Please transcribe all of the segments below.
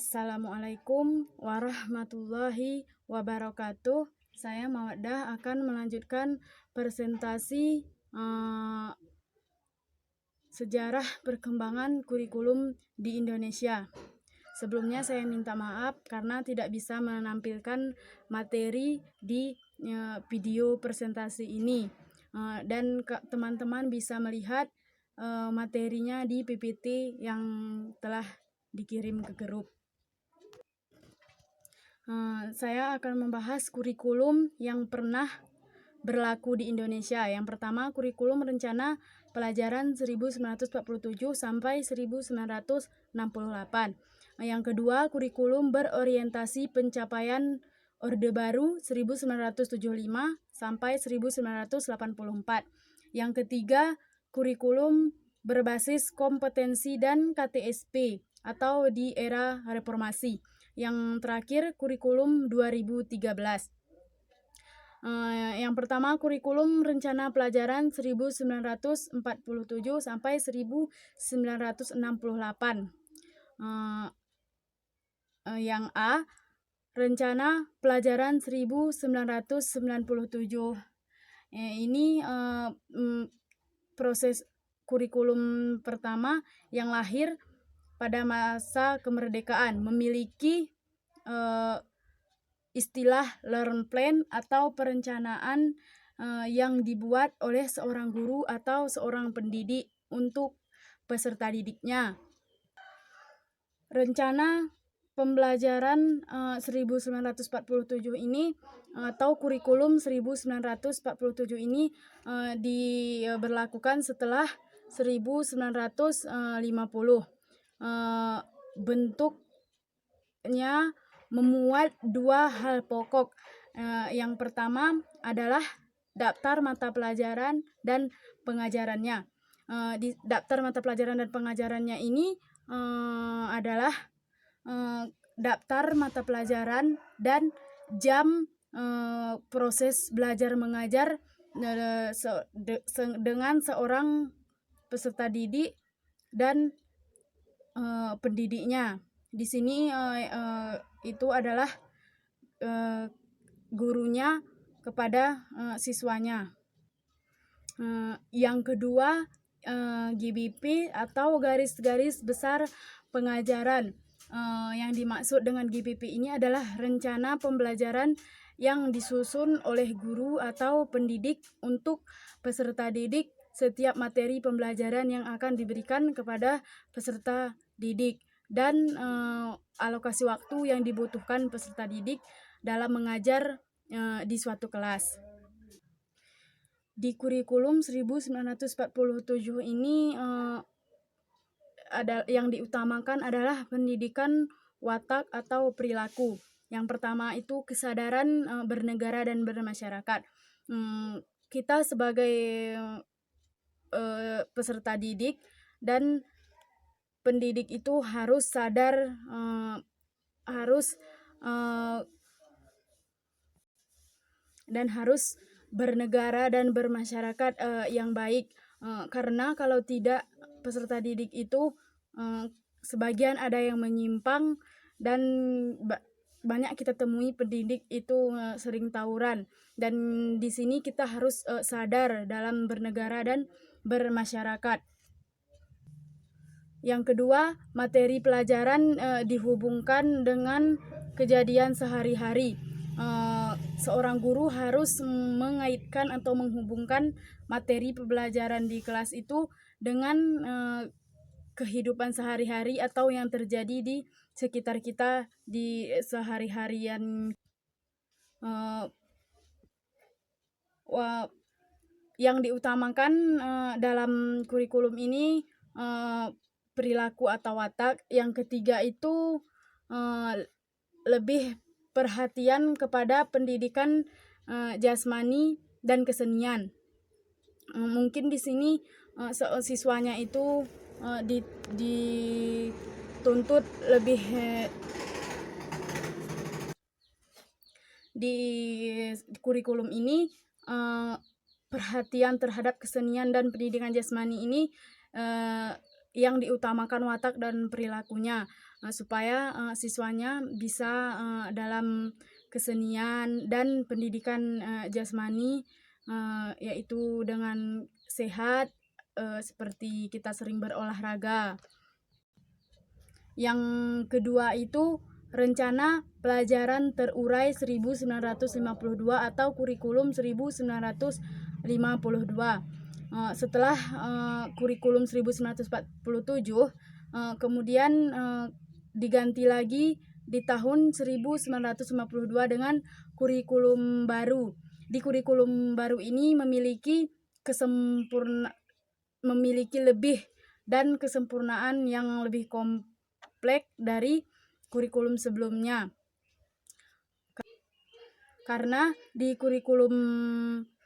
Assalamualaikum warahmatullahi wabarakatuh. Saya Mawaddah akan melanjutkan presentasi sejarah perkembangan kurikulum di Indonesia. Sebelumnya saya minta maaf karena tidak bisa menampilkan materi di video presentasi ini. Dan teman-teman bisa melihat materinya di PPT yang telah dikirim ke grup. Saya akan membahas kurikulum yang pernah berlaku di Indonesia. Yang pertama, kurikulum rencana pelajaran 1947 sampai 1968. Yang kedua, kurikulum berorientasi pencapaian Orde Baru 1975 sampai 1984. Yang ketiga, kurikulum berbasis kompetensi dan KTSP atau di era reformasi. Yang terakhir, kurikulum 2013. Yang pertama, kurikulum rencana pelajaran 1947 sampai 1968. Yang A, rencana pelajaran 1997. Ini proses kurikulum pertama yang lahir pada masa kemerdekaan, memiliki istilah learn plan atau perencanaan yang dibuat oleh seorang guru atau seorang pendidik untuk peserta didiknya. Rencana pembelajaran 1947 ini atau kurikulum 1947 ini diberlakukan setelah 1950. Bentuknya memuat dua hal pokok. Yang pertama adalah daftar mata pelajaran dan pengajarannya. Di daftar mata pelajaran dan pengajarannya ini adalah daftar mata pelajaran dan jam proses belajar mengajar dengan seorang peserta didik dan pendidiknya. Di sini itu adalah gurunya kepada siswanya. Yang kedua, GBP atau garis-garis besar pengajaran. Yang dimaksud dengan GBP ini adalah rencana pembelajaran yang disusun oleh guru atau pendidik untuk peserta didik setiap materi pembelajaran yang akan diberikan kepada peserta didik dan alokasi waktu yang dibutuhkan peserta didik dalam mengajar di suatu kelas. Di kurikulum 1947 ini ada yang diutamakan adalah pendidikan watak atau perilaku. Yang pertama itu kesadaran bernegara dan bermasyarakat. Kita sebagai peserta didik dan pendidik itu harus sadar, harus bernegara dan bermasyarakat yang baik. Karena kalau tidak, peserta didik itu sebagian ada yang menyimpang dan banyak kita temui pendidik itu sering tawuran. Dan di sini kita harus sadar dalam bernegara dan bermasyarakat. Yang kedua, materi pelajaran dihubungkan dengan kejadian sehari-hari. Seorang guru harus mengaitkan atau menghubungkan materi pembelajaran di kelas itu dengan kehidupan sehari-hari atau yang terjadi di sekitar kita di sehari-harian. Yang diutamakan dalam kurikulum ini perilaku atau watak. Yang ketiga itu lebih perhatian kepada pendidikan jasmani dan kesenian. Mungkin di sini siswanya itu dituntut lebih di kurikulum ini perhatian terhadap kesenian dan pendidikan jasmani ini yang diutamakan watak dan perilakunya, supaya siswanya bisa dalam kesenian dan pendidikan jasmani, yaitu dengan sehat, seperti kita sering berolahraga. Yang kedua itu rencana pelajaran terurai 1952 atau kurikulum 1952. Setelah kurikulum 1947, kemudian diganti lagi di tahun 1952 dengan kurikulum baru. Di kurikulum baru ini memiliki lebih dan kesempurnaan yang lebih kompleks dari kurikulum sebelumnya. Karena di kurikulum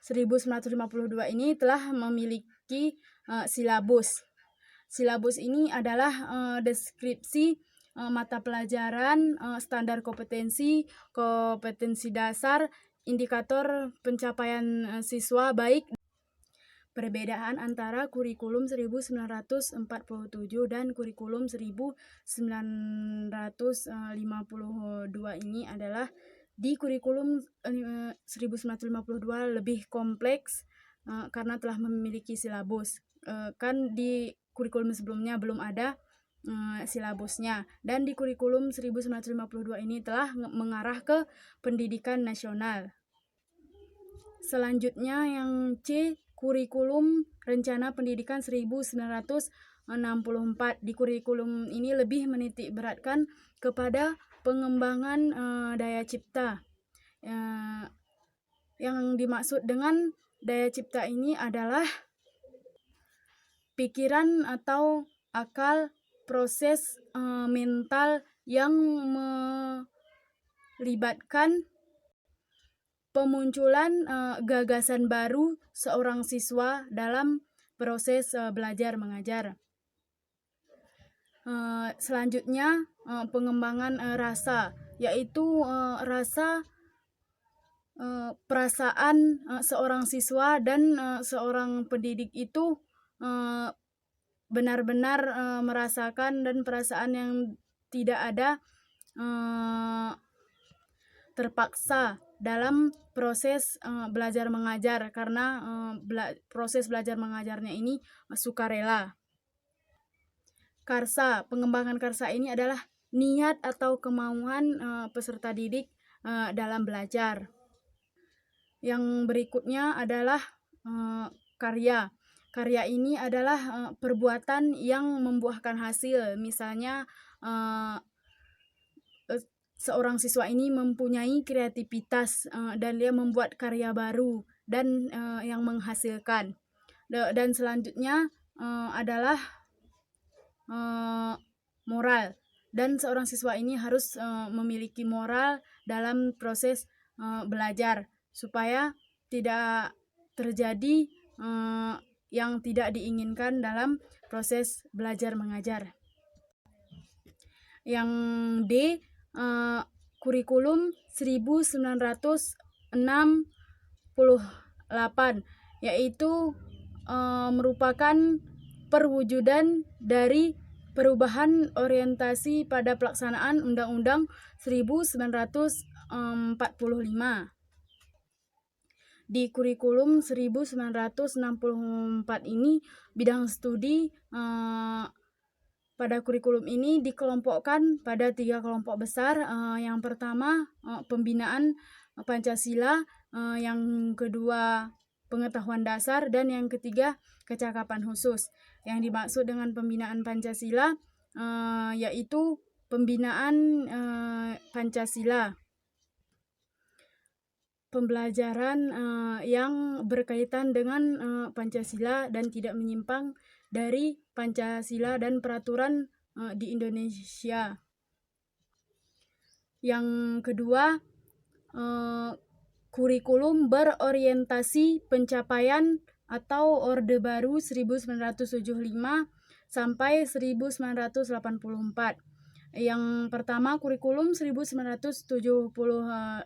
1952 ini telah memiliki silabus. Silabus ini adalah deskripsi mata pelajaran, standar kompetensi, kompetensi dasar, indikator pencapaian siswa baik. Perbedaan antara kurikulum 1947 dan kurikulum 1952 ini adalah di kurikulum 1952 lebih kompleks karena telah memiliki silabus. Kan di kurikulum sebelumnya belum ada silabusnya, dan di kurikulum 1952 ini telah mengarah ke pendidikan nasional. Selanjutnya yang C, kurikulum rencana pendidikan 1964. Di kurikulum ini lebih menitik beratkan kepada pengembangan daya cipta. Yang dimaksud dengan daya cipta ini adalah pikiran atau akal, proses mental yang melibatkan pemunculan gagasan baru seorang siswa dalam proses belajar mengajar. Selanjutnya pengembangan rasa, yaitu rasa perasaan seorang siswa dan seorang pendidik itu benar-benar merasakan, dan perasaan yang tidak ada terpaksa dalam proses belajar mengajar, karena proses belajar mengajarnya ini sukarela. Karsa, pengembangan karsa ini adalah niat atau kemauan peserta didik dalam belajar. Yang berikutnya adalah karya. Karya ini adalah perbuatan yang membuahkan hasil. Misalnya seorang siswa ini mempunyai kreativitas dan dia membuat karya baru dan yang menghasilkan. Dan selanjutnya adalah moral. Dan seorang siswa ini harus memiliki moral dalam proses belajar, supaya tidak terjadi yang tidak diinginkan dalam proses belajar mengajar. Yang D, kurikulum 1968, yaitu merupakan perwujudan dari perubahan orientasi pada pelaksanaan Undang-Undang 1945. Di kurikulum 1964 ini, bidang studi pada kurikulum ini dikelompokkan pada 3 kelompok besar. Yang pertama pembinaan Pancasila, yang kedua pengetahuan dasar, dan yang ketiga kecakapan khusus. Yang dimaksud dengan pembinaan Pancasila yaitu pembinaan Pancasila, pembelajaran yang berkaitan dengan Pancasila dan tidak menyimpang dari Pancasila dan peraturan di Indonesia. Yang kedua, kurikulum berorientasi pencapaian atau Orde Baru 1975 sampai 1984. Yang pertama kurikulum 1975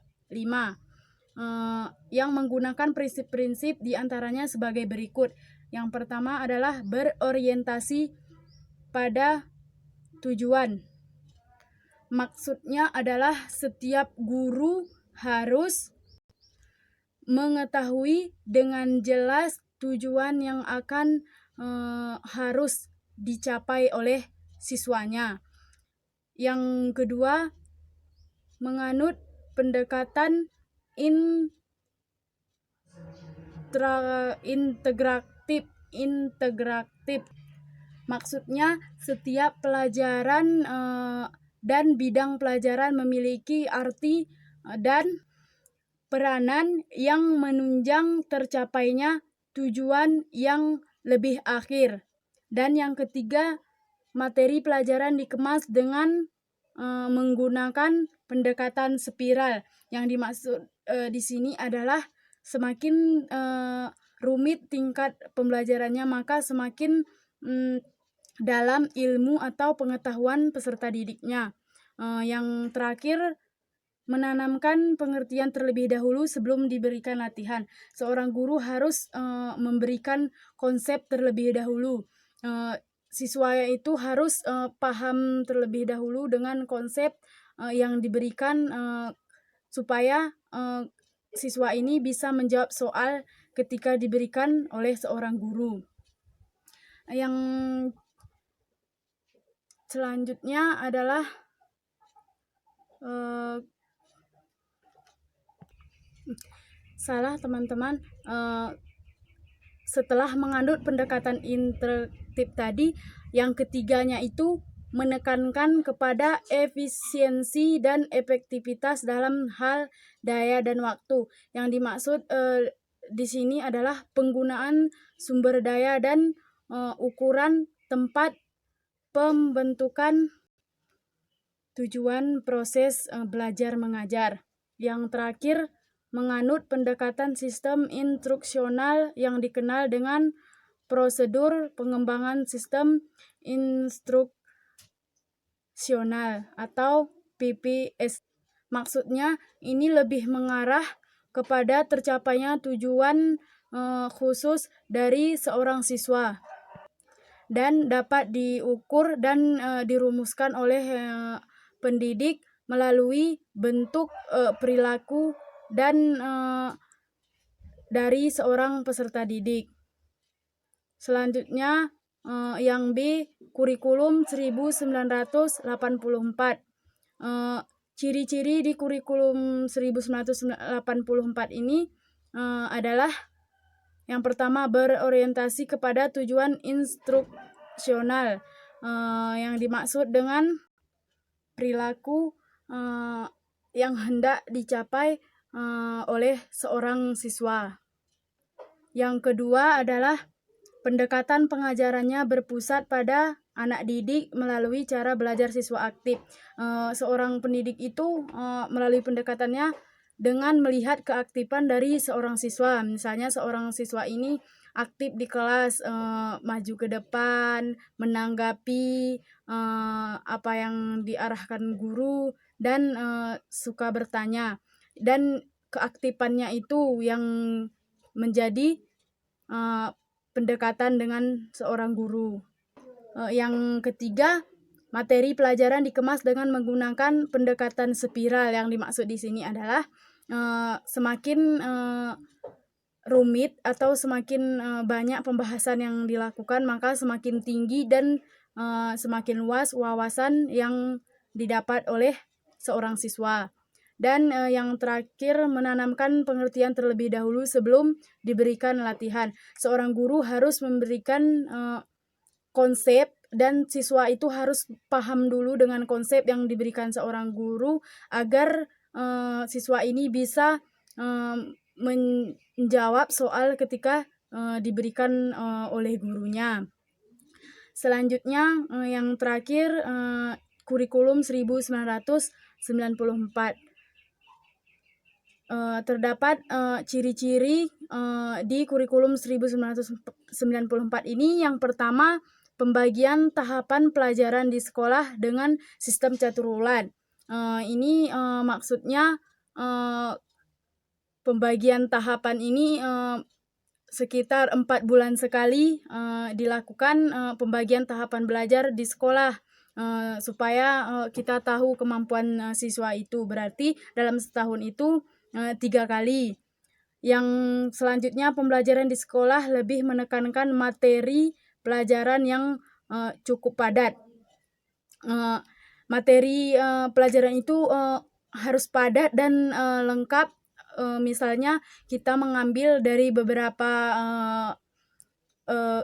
yang menggunakan prinsip-prinsip diantaranya sebagai berikut. Yang pertama adalah berorientasi kepada tujuan. Maksudnya adalah setiap guru harus mengetahui dengan jelas tujuan yang akan harus dicapai oleh siswanya. Yang kedua, menganut pendekatan integratif. Maksudnya setiap pelajaran dan bidang pelajaran memiliki arti dan peranan yang menunjang tercapainya tujuan yang lebih akhir. Dan yang ketiga, materi pelajaran dikemas dengan menggunakan pendekatan spiral. Yang dimaksud di sini adalah semakin rumit tingkat pembelajarannya, maka semakin dalam ilmu atau pengetahuan peserta didiknya. Yang terakhir, menanamkan pengertian terlebih dahulu sebelum diberikan latihan. Seorang guru harus memberikan konsep terlebih dahulu. Siswa itu harus paham terlebih dahulu dengan konsep yang diberikan supaya siswa ini bisa menjawab soal ketika diberikan oleh seorang guru. Yang selanjutnya adalah salah teman-teman, setelah menganut pendekatan interaktif tadi, yang ketiganya itu menekankan kepada efisiensi dan efektivitas dalam hal daya dan waktu. Yang dimaksud di sini adalah penggunaan sumber daya dan ukuran tempat pembentukan tujuan proses belajar mengajar. Yang terakhir, menganut pendekatan sistem instruksional yang dikenal dengan prosedur pengembangan sistem instruksional atau PPS. Maksudnya ini lebih mengarah kepada tercapainya tujuan khusus dari seorang siswa dan dapat diukur dan dirumuskan oleh pendidik melalui bentuk perilaku dan dari seorang peserta didik. Selanjutnya yang B, kurikulum 1984. Ciri-ciri di kurikulum 1984 ini adalah yang pertama, berorientasi kepada tujuan instruksional. Yang dimaksud dengan perilaku yang hendak dicapai oleh seorang siswa. Yang kedua adalah pendekatan pengajarannya berpusat pada anak didik melalui cara belajar siswa aktif. Seorang pendidik itu melalui pendekatannya dengan melihat keaktifan dari seorang siswa. Misalnya seorang siswa ini aktif di kelas, maju ke depan, menanggapi apa yang diarahkan guru, dan suka bertanya. Dan keaktifannya itu yang menjadi pendekatan dengan seorang guru. Yang ketiga, materi pelajaran dikemas dengan menggunakan pendekatan spiral. Yang dimaksud di sini adalah semakin rumit atau semakin banyak pembahasan yang dilakukan, maka semakin tinggi dan semakin luas wawasan yang didapat oleh seorang siswa. Dan yang terakhir, menanamkan pengertian terlebih dahulu sebelum diberikan latihan. Seorang guru harus memberikan konsep dan siswa itu harus paham dulu dengan konsep yang diberikan seorang guru agar siswa ini bisa menjawab soal ketika diberikan oleh gurunya. Selanjutnya yang terakhir, kurikulum 1994. Terdapat ciri-ciri di kurikulum 1994 ini. Yang pertama, pembagian tahapan pelajaran di sekolah dengan sistem caturwulan. Ini maksudnya pembagian tahapan ini sekitar 4 bulan sekali dilakukan pembagian tahapan belajar di sekolah supaya kita tahu kemampuan siswa itu. Berarti dalam setahun itu 3 kali. Yang selanjutnya pembelajaran di sekolah lebih menekankan materi pelajaran yang cukup padat. Materi pelajaran itu harus padat dan lengkap. Misalnya kita mengambil dari beberapa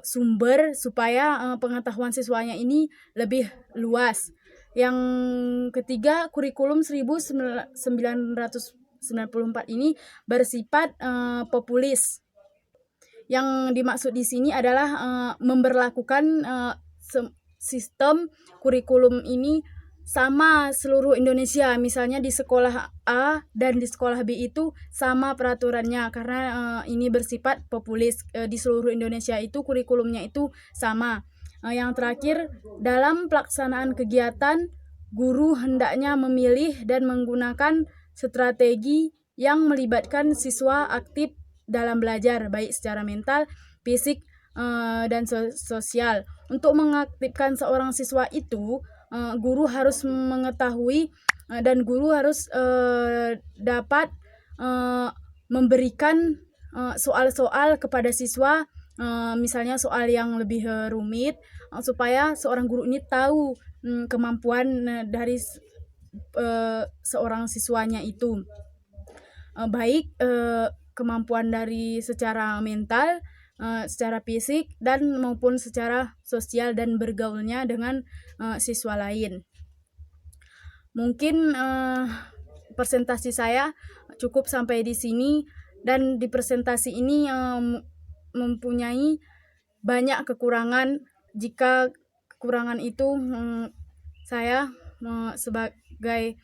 sumber supaya pengetahuan siswanya ini lebih luas. Yang ketiga, kurikulum 1994 ini bersifat populis. Yang dimaksud di sini adalah memberlakukan sistem kurikulum ini sama seluruh Indonesia. Misalnya di sekolah A dan di sekolah B itu sama peraturannya karena ini bersifat populis. Di seluruh Indonesia itu kurikulumnya itu sama. Yang terakhir, dalam pelaksanaan kegiatan, guru hendaknya memilih dan menggunakan strategi yang melibatkan siswa aktif dalam belajar, baik secara mental, fisik, dan sosial. Untuk mengaktifkan seorang siswa itu, guru harus mengetahui dan guru harus dapat memberikan soal-soal kepada siswa, misalnya soal yang lebih rumit, supaya seorang guru ini tahu kemampuan dari seorang siswanya itu, baik kemampuan dari secara mental, secara fisik, dan maupun secara sosial dan bergaulnya dengan siswa lain. Mungkin presentasi saya cukup sampai di sini, dan di presentasi ini mempunyai banyak kekurangan. Jika kekurangan itu saya sebagai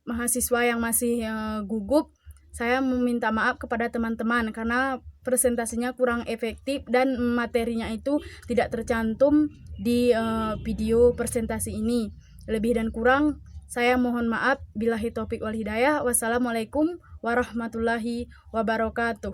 mahasiswa yang masih gugup, saya meminta maaf kepada teman-teman karena presentasinya kurang efektif dan materinya itu tidak tercantum di video presentasi ini. Lebih dan kurang saya mohon maaf. Billahi taufik wal hidayah. Wassalamualaikum warahmatullahi wabarakatuh.